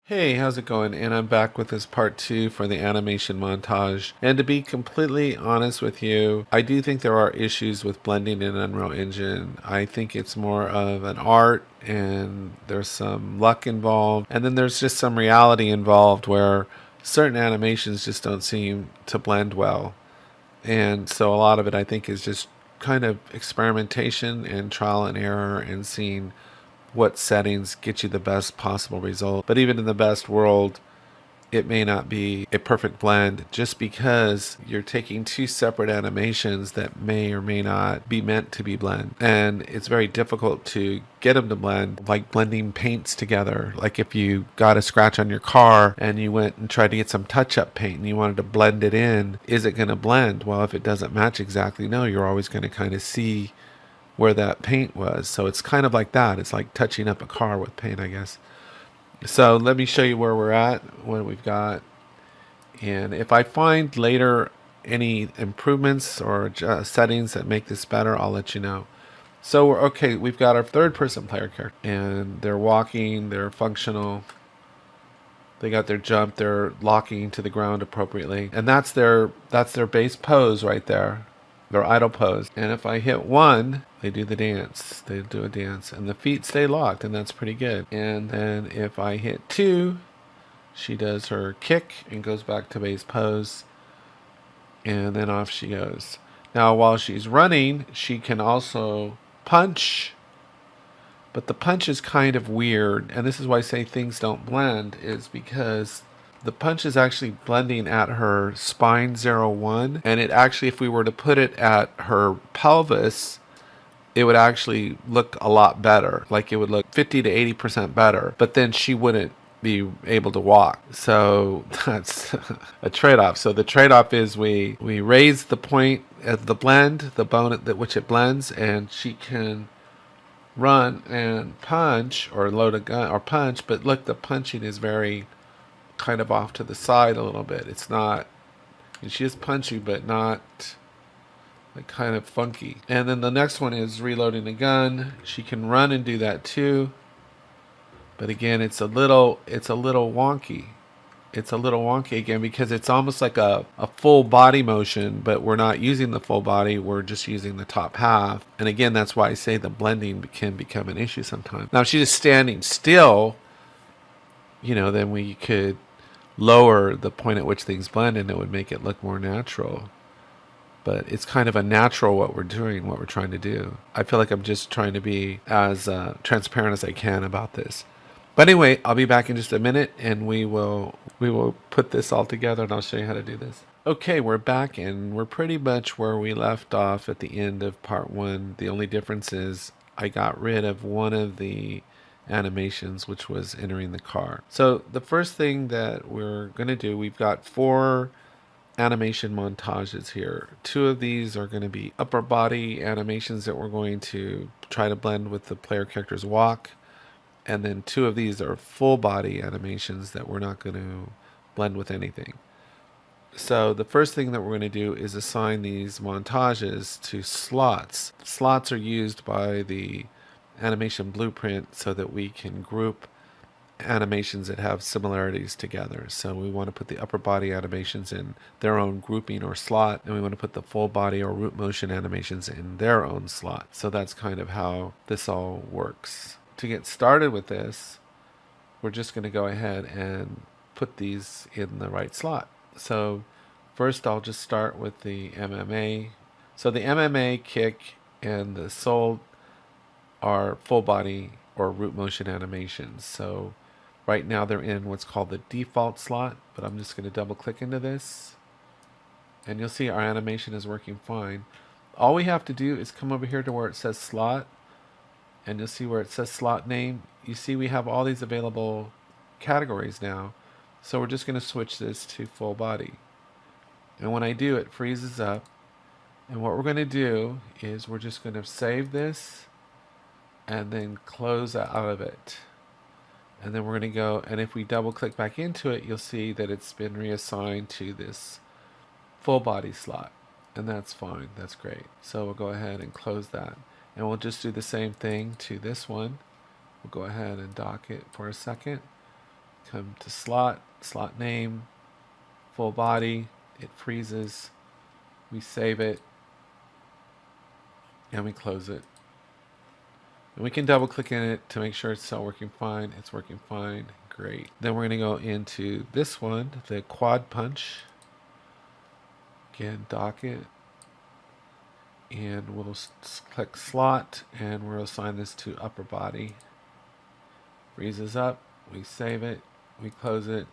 Hey, how's it going? And I'm back with this part two for the animation montage. And to be completely honest with you, I do think there are issues with blending in Unreal Engine. I think it's more of an art and there's some luck involved. And then there's just some reality involved where certain animations just don't seem to blend well. And so a lot of it, I think, is just kind of experimentation and trial and error and seeing what settings get you the best possible result. But even in the best world, it may not be a perfect blend just because you're taking two separate animations that may or may not be meant to be blend. And it's very difficult to get them to blend, like blending paints together. Like if you got a scratch on your car and you went and tried to get some touch-up paint and you wanted to blend it in, is it going to blend? Well, if it doesn't match exactly, no, you're always going to kind of see where that paint was. So it's kind of like that. It's like touching up a car with paint, I guess. So let me show you where we're at, what we've got. And if I find later any improvements or settings that make this better, I'll let you know. So we're okay. We've got our third person player character and they're walking, they're functional. They got their jump, they're locking to the ground appropriately. And that's their base pose right there. Their idle pose. And if I hit one, they do the dance. They do a dance. And the feet stay locked, and that's pretty good. And then if I hit two, she does her kick and goes back to base pose. And then off she goes. Now while she's running, she can also punch, but the punch is kind of weird, and this is why I say things don't blend, is because the punch is actually blending at her spine 01, and it actually, if we were to put it at her pelvis, it would actually look a lot better. Like it would look 50 to 80% better, but then she wouldn't be able to walk. So that's a trade-off. So the trade-off is we raise the point at the blend, the bone at which it blends, and she can run and punch or load a gun or punch, but look, the punching is very kind of off to the side a little bit. It's not, she is punchy, but not like kind of funky. And then the next one is reloading a gun. She can run and do that too, but again, it's a little wonky. It's a little wonky again because it's almost like a full body motion, but we're not using the full body, we're just using the top half. And again, that's why I say the blending can become an issue sometimes. Now, if she's just standing still, then we could lower the point at which things blend and it would make it look more natural. But it's kind of a natural what we're doing, what we're trying to do. I feel like I'm just trying to be as transparent as I can about this. But anyway, I'll be back in just a minute and we will put this all together and I'll show you how to do this. Okay, we're back and we're pretty much where we left off at the end of part one. The only difference is I got rid of one of the animations, which was entering the car. So the first thing that we're going to do, we've got 4 animation montages here. 2 of these are going to be upper body animations that we're going to try to blend with the player character's walk. And then 2 of these are full body animations that we're not going to blend with anything. So the first thing that we're going to do is assign these montages to slots. Slots are used by the animation blueprint so that we can group animations that have similarities together. So we want to put the upper body animations in their own grouping or slot, and we want to put the full body or root motion animations in their own slot. So that's kind of how this all works. To get started with this, we're just going to go ahead and put these in the right slot. So first I'll just start with the MMA. So the MMA, kick, and the soul are full body or root motion animations. So right now they're in what's called the default slot, but I'm just going to double click into this and you'll see our animation is working fine. All we have to do is come over here to where it says slot, and you'll see where it says slot name. You see we have all these available categories now. So we're just going to switch this to full body. And when I do, it freezes up. And what we're going to do is we're just going to save this and then close out of it. And then we're going to go, and if we double click back into it, you'll see that it's been reassigned to this full body slot. And that's fine, that's great. So we'll go ahead and close that. And we'll just do the same thing to this one. We'll go ahead and dock it for a second. Come to slot, slot name, full body. It freezes. We save it and we close it. And we can double click in it to make sure it's still working fine. It's working fine. Great. Then we're going to go into this one, the quad punch. Again, dock it. And we'll click slot and we'll assign this to upper body. Freezes up. We save it. We close it.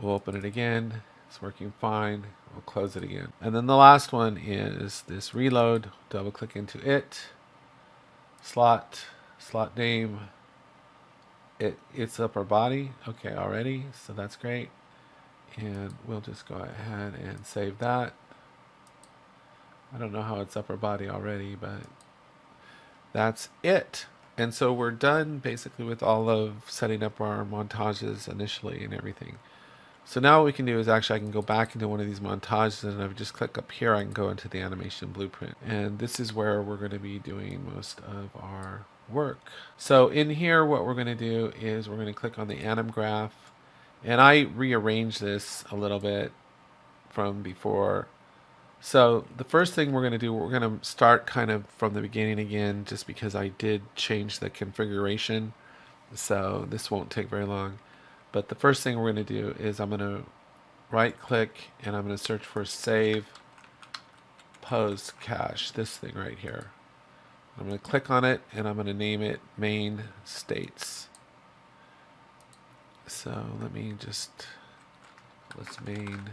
We'll open it again. It's working fine. We'll close it again. And then the last one is this reload. Double click into it. Slot name. It's upper body. Okay, already. So that's great. And we'll just go ahead and save that. I don't know how it's upper body already, but that's it. And so we're done basically with all of setting up our montages initially and everything. So now what we can do is actually I can go back into one of these montages and if I just click up here, I can go into the animation blueprint. And this is where we're going to be doing most of our work. So in here, what we're going to do is we're going to click on the anim graph. And I rearranged this a little bit from before. So the first thing we're going to do, we're going to start kind of from the beginning again, just because I did change the configuration. So this won't take very long. But the first thing we're going to do is I'm going to right click and I'm going to search for save pose cache, this thing right here. I'm going to click on it and I'm going to name it main states. So let's main,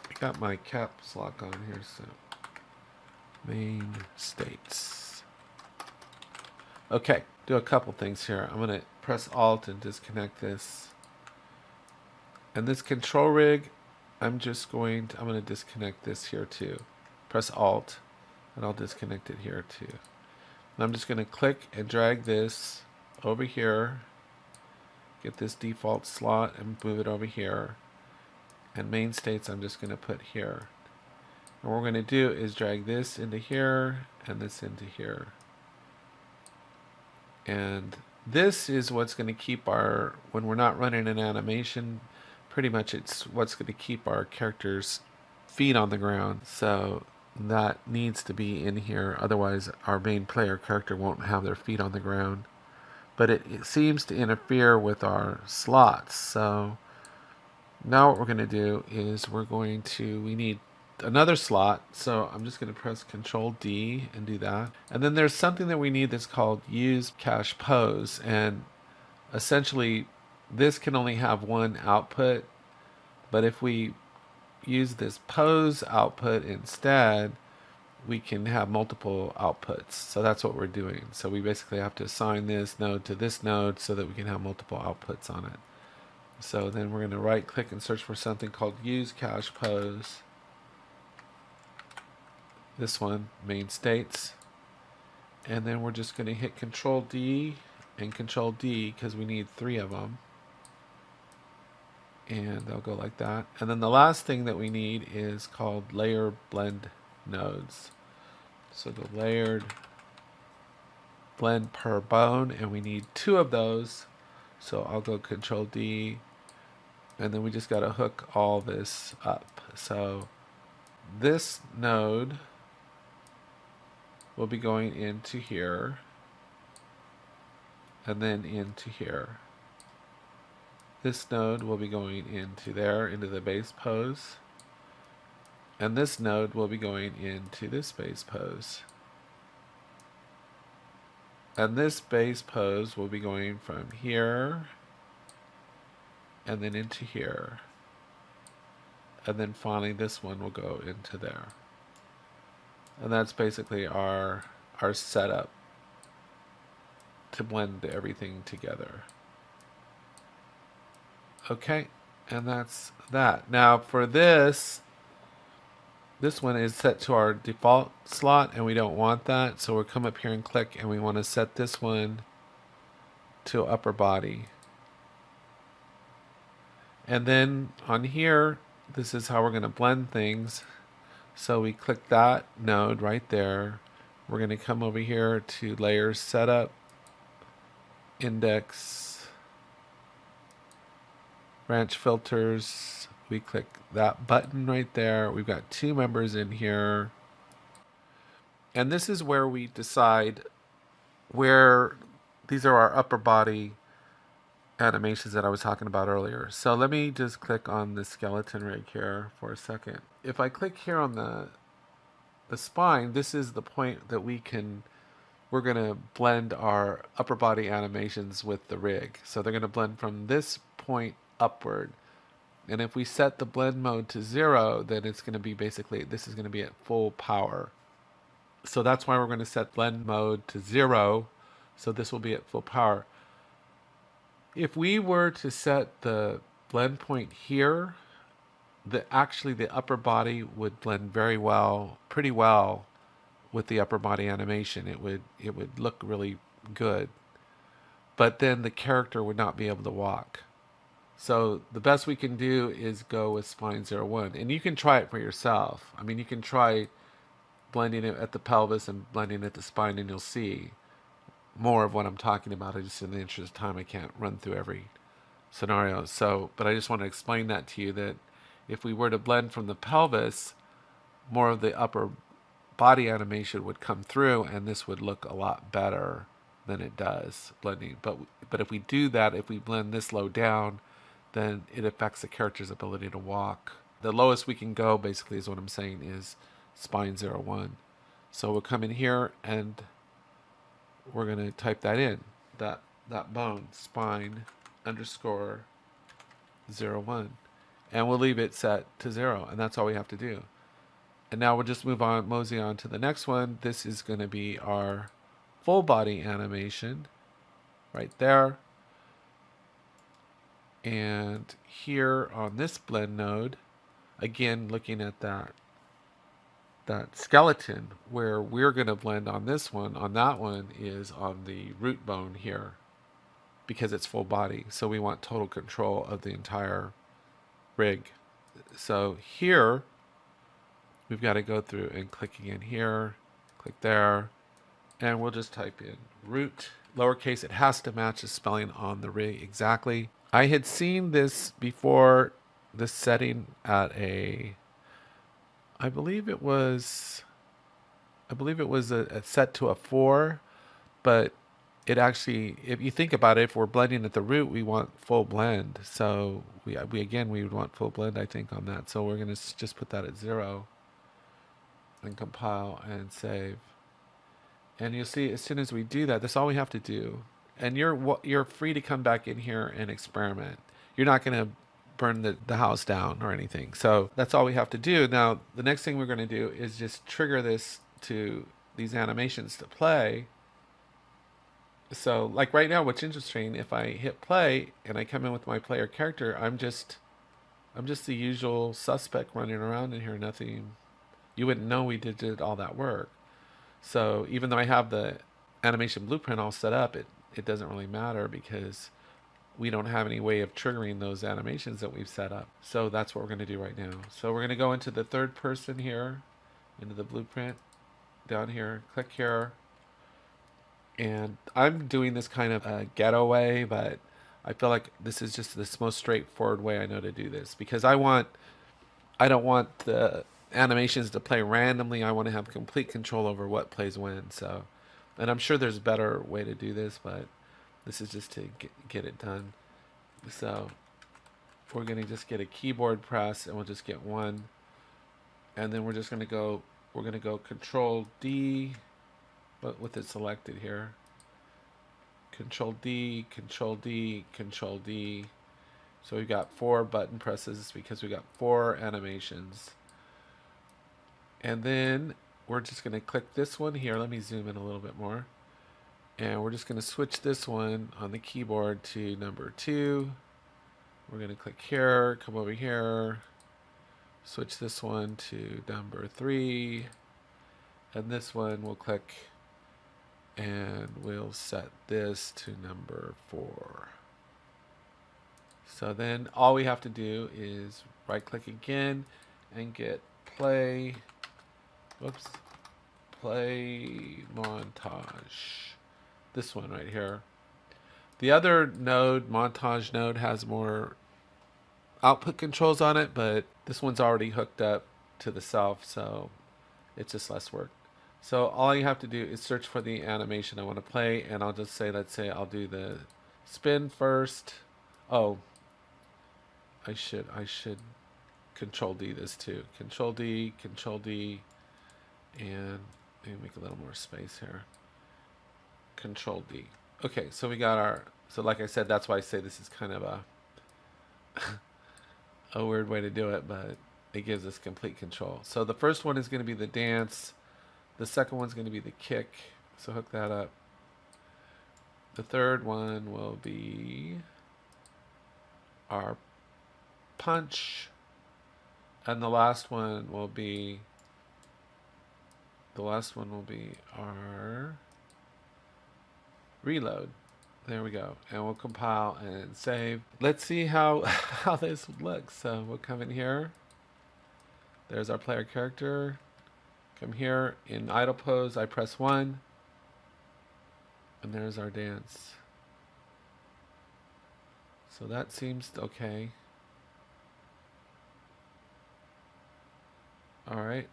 I got my caps lock on here, so main states. Okay, do a couple things here. I'm going to press Alt and disconnect this. And this control rig, I'm going to disconnect this here too. Press Alt and I'll disconnect it here too. And I'm just going to click and drag this over here, get this default slot and move it over here. And main states I'm just going to put here. And what we're going to do is drag this into here and this into here. And this is what's going to keep when we're not running an animation, pretty much it's what's going to keep our characters' feet on the ground. So that needs to be in here. Otherwise, our main player character won't have their feet on the ground. But it seems to interfere with our slots. So now what we're going to do is we need another slot, so I'm just going to press Control D and do that. And then there's something that we need that's called use cache pose, and essentially this can only have one output, but if we use this pose output instead, we can have multiple outputs. So that's what we're doing. So we basically have to assign this node to this node so that we can have multiple outputs on it. So then we're going to right click and search for something called use cache pose. This one, main states. And then we're just going to hit Control D and Control D because we need 3 of them. And they'll go like that. And then the last thing that we need is called layer blend nodes. So the layered blend per bone, and we need 2 of those. So I'll go Control D, and then we just got to hook all this up. So this node will be going into here, and then into here. This node will be going into there, into the base pose. And this node will be going into this base pose. And this base pose will be going from here and then into here. And then finally this one will go into there. And that's basically our setup to blend everything together. Okay, and that's that. Now for this one is set to our default slot and we don't want that, so we'll come up here and click and we want to set this one to upper body. And then on here, this is how we're going to blend things. So we click that node right there. We're going to come over here to layers setup, index, branch filters. We click that button right there. We've got 2 members in here. And this is where we decide where these are our upper body animations that I was talking about earlier. So let me just click on the skeleton rig here for a second. If I click here on the spine, this is the point that we're going to blend our upper body animations with the rig. So they're going to blend from this point upward. And if we set the blend mode to 0, then it's going to be basically, this is going to be at full power. So that's why we're going to set blend mode to 0. So this will be at full power. If we were to set the blend point here, actually the upper body would blend very well, pretty well with the upper body animation. It would look really good. But then the character would not be able to walk. So the best we can do is go with spline 01. And you can try it for yourself. I mean, you can try blending it at the pelvis and blending it at the spine, and you'll see more of what I'm talking about. I just, in the interest of time, I can't run through every scenario. So, but I just want to explain that to you, that if we were to blend from the pelvis, more of the upper body animation would come through, and this would look a lot better than it does blending. But if we do that, if we blend this low down, then it affects the character's ability to walk. The lowest we can go, basically, is what I'm saying, is spine 01. So we'll come in here and we're going to type that in, that bone, spine underscore 01. And we'll leave it set to 0, and that's all we have to do. And now we'll just mosey on to the next one. This is going to be our full body animation right there. And here on this blend node, again, looking at that skeleton, where we're going to blend on this one, on that one is on the root bone here, because it's full body. So we want total control of the entire rig. So here, we've got to go through and clicking in here, click there, and we'll just type in root, lowercase. It has to match the spelling on the rig exactly. I had seen this before, this setting at I believe it was a set to a 4, but it actually, if you think about it, if we're blending at the root, we want full blend. So we would want full blend, I think, on that. So we're going to just put that at 0 and compile and save. And you'll see, as soon as we do that, that's all we have to do. And you're free to come back in here and experiment. You're not going to burn the house down or anything. So that's all we have to do. Now, the next thing we're going to do is just trigger these animations to play. So like right now, what's interesting, if I hit play and I come in with my player character, I'm just the usual suspect running around in here. Nothing, you wouldn't know we did all that work. So even though I have the animation blueprint all set up, it doesn't really matter, because we don't have any way of triggering those animations that we've set up. So that's what we're going to do right now. So we're going to go into the third person here, into the blueprint, down here, click here. And I'm doing this kind of a ghetto way, but I feel like this is just the most straightforward way I know to do this, because I don't want the animations to play randomly. I want to have complete control over what plays when. So, and I'm sure there's a better way to do this, but this is just to get it done. So we're going to just get a keyboard press, and we'll just get 1. And then we're just going to go, Control D, but with it selected here. Control D, Control D, Control D. So we've got 4 button presses because we got 4 animations. And then we're just going to click this one here. Let me zoom in a little bit more. And we're just going to switch this one on the keyboard to number 2. We're going to click here, come over here, switch this one to number 3. And this one we'll click, and we'll set this to number 4. So then all we have to do is right click again and get play montage. This one right here. The other node, montage node, has more output controls on it, but this one's already hooked up to the self, so it's just less work. So all you have to do is search for the animation I want to play, and I'll just say, let's say I'll do the spin first. Oh, I should Control D this too. Control D, and maybe make a little more space here. Control D. Okay, so we got our, so like I said, that's why I say this is kind of a weird way to do it, but it gives us complete control. So the first one is going to be the dance. The second one's going to be the kick. So hook that up. The third one will be our punch. And the last one will be our reload. There we go. And we'll compile and save. Let's see how how this looks. So we'll come in here. There's our player character. Come here in idle pose, I press 1. And there's our dance. So that seems okay. Alright.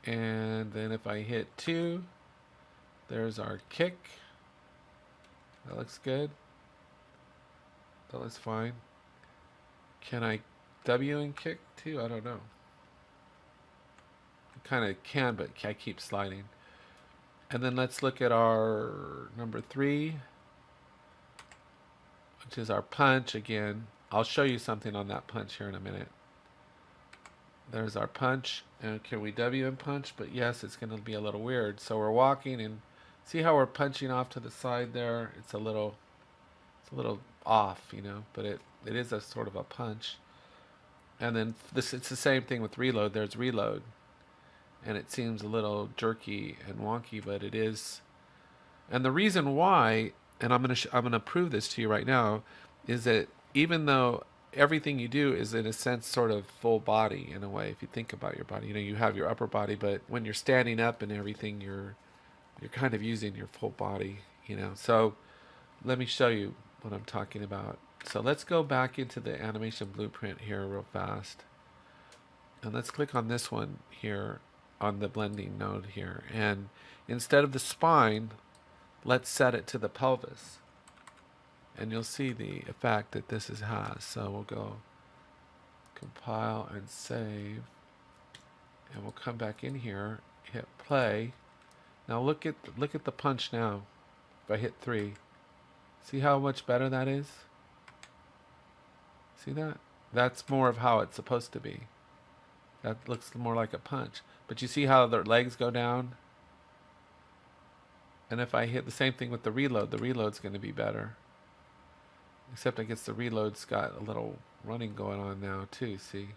And then if I hit 2, there's our kick. That looks good. That looks fine. Can I W and kick too? I don't know. I kind of can, but I keep sliding. And then let's look at our number 3, which is our punch again. I'll show you something on that punch here in a minute. There's our punch. And can we W and punch? But yes, it's going to be a little weird. So we're walking, and see how we're punching off to the side there? It's a little off, you know, but it is a sort of a punch. And then this, it's the same thing with reload. There's reload. And it seems a little jerky and wonky, but it is. And the reason why, and I'm gonna prove this to you right now, is that even though everything you do is in a sense sort of full body in a way, if you think about your body, you know, you have your upper body, but when you're standing up and everything, you're kind of using your full body, you know. So let me show you what I'm talking about. So let's go back into the animation blueprint here real fast, and let's click on this one here on the blending node here, and instead of the spine, let's set it to the pelvis, and you'll see the effect that this has. So we'll go compile and save, and we'll come back in here, hit play. Now look at the punch now. If I hit 3, see how much better that is? See that? That's more of how it's supposed to be. That looks more like a punch. But you see how their legs go down? And if I hit the same thing with the reload's going to be better. Except I guess the reload's got a little running going on now too, see?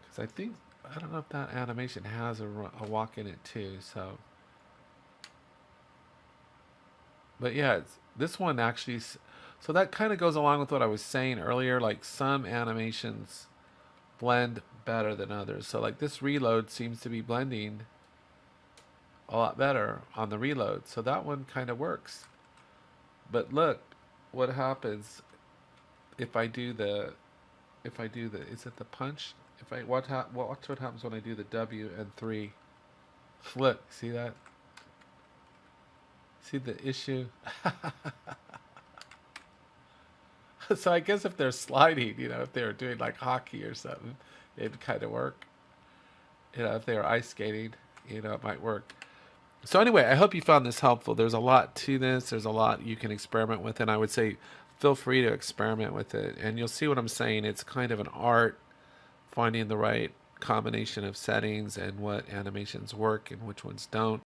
Because I don't know if that animation has a walk in it too, so. But yeah, this one actually, so that kind of goes along with what I was saying earlier, like some animations blend better than others. So like this reload seems to be blending a lot better on the reload. So that one kind of works. But look what happens if I do the, is it the punch? If I, watch what happens when I do the W and 3. Look, see that? See the issue? So I guess if they're sliding, you know, if they were doing like hockey or something, it'd kind of work. You know, if they were ice skating, you know, it might work. So anyway, I hope you found this helpful. There's a lot to this. There's a lot you can experiment with, and I would say feel free to experiment with it. And you'll see what I'm saying. It's kind of an art, finding the right combination of settings and what animations work and which ones don't.